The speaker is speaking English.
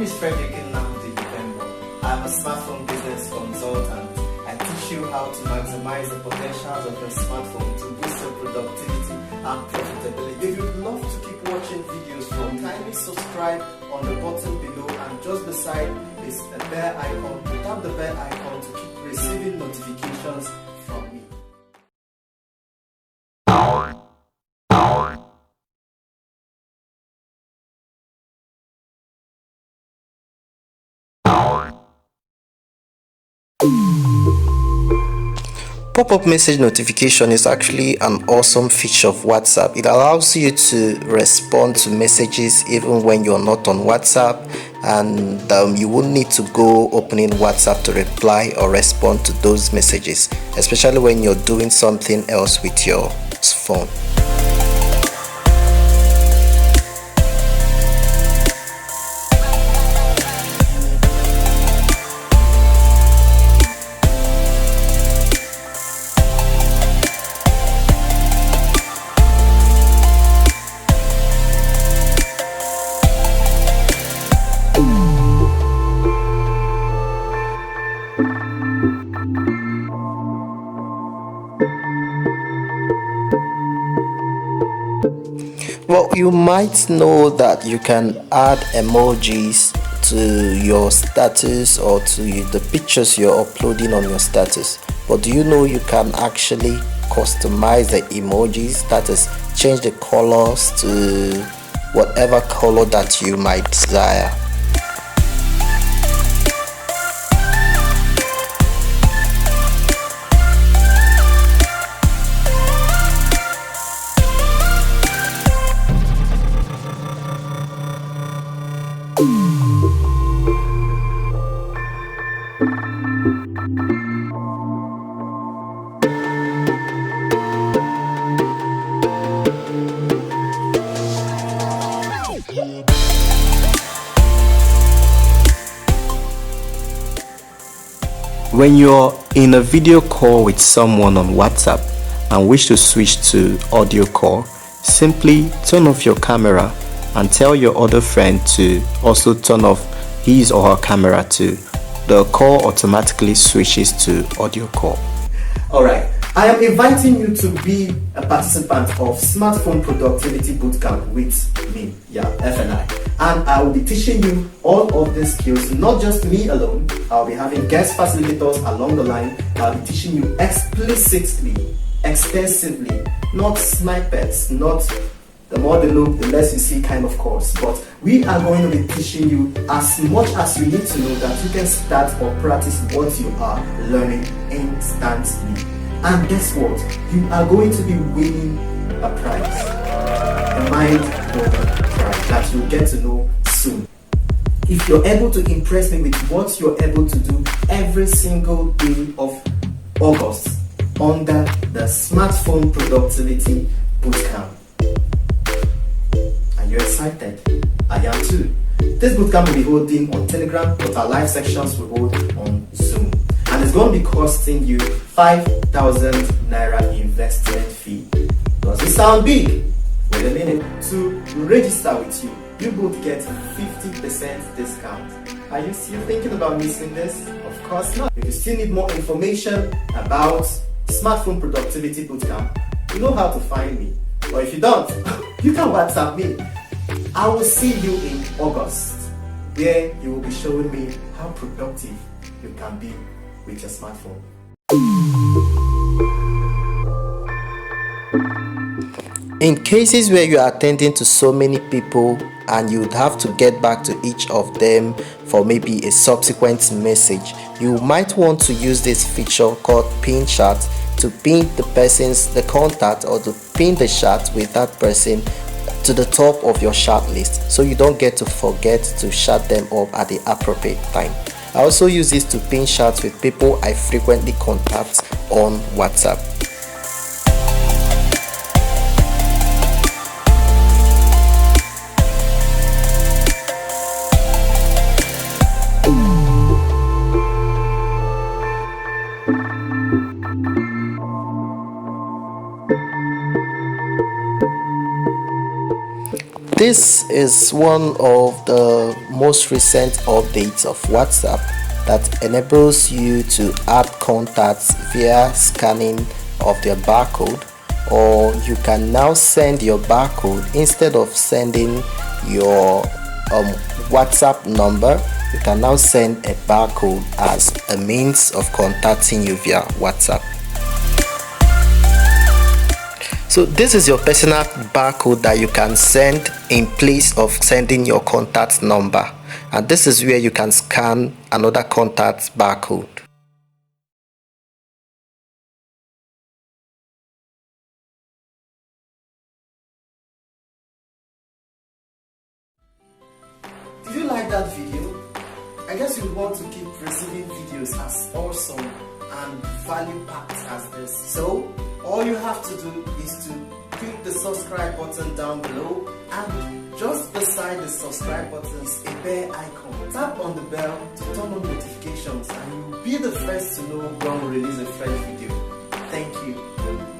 is Frederick Nnamdi Dipembo. I'm a smartphone business consultant. I teach you how to maximize the potentials of your smartphone to boost your productivity and profitability. If you'd love to keep watching videos from, kindly subscribe on the button below, and just beside is a bell icon. Tap the bell icon to keep receiving notifications from me. Pop-up message notification is actually an awesome feature of WhatsApp. It allows you to respond to messages even when you're not on WhatsApp, and you won't need to go opening WhatsApp to reply or respond to those messages, especially when you're doing something else with your phone. Well, you might know that you can add emojis to your status or to the pictures you're uploading on your status. But do you know you can actually customize the emojis? That is, change the colors to whatever color that you might desire. When you're in a video call with someone on WhatsApp and wish to switch to audio call, simply turn off your camera and tell your other friend to also turn off his or her camera too. The call automatically switches to audio call. Alright, I am inviting you to be a participant of Smartphone Productivity Bootcamp with me, FNI. And I will be teaching you all of these skills, not just me alone. I'll be having guest facilitators along the line. I'll be teaching you explicitly, extensively, not snippets, not the more they look, the less you see kind of course. But we are going to be teaching you as much as you need to know that you can start or practice what you are learning instantly. And guess what? You are going to be winning a prize, a mind-blowing prize that you'll get to know soon. If you're able to impress me with what you're able to do every single day of August under the Smartphone Productivity Bootcamp. Are you excited? I am too. This bootcamp will be holding on Telegram, but our live sections will hold on Zoom. And it's going to be costing you 5,000 Naira investment fee. Does it sound big? Wait a minute. To register with you, you both get 50% discount. Are you still thinking about missing this? Of course not. If you still need more information about Smartphone Productivity Bootcamp, you know how to find me. Or if you don't, you can WhatsApp me. I will see you in August, where you will be showing me how productive you can be with your smartphone. In cases where you are attending to so many people and you would have to get back to each of them for maybe a subsequent message, you might want to use this feature called pin chat to pin the contact or to pin the chat with that person to the top of your chat list, so you don't get to forget to chat them up at the appropriate time. I also use this to pin chats with people I frequently contact on WhatsApp. This is one of the most recent updates of WhatsApp that enables you to add contacts via scanning of their barcode, or you can now send your barcode instead of sending your WhatsApp number. You can now send a barcode as a means of contacting you via WhatsApp. So this is your personal barcode that you can send in place of sending your contact number, and this is where you can scan another contact barcode. Did you like that video? I guess you want to keep receiving videos as awesome and value packed as this. So all you have to do is to click the subscribe button down below, and just beside the subscribe button is a bell icon. Tap on the bell to turn on notifications, and you'll be the first to know when we release a fresh video. Thank you.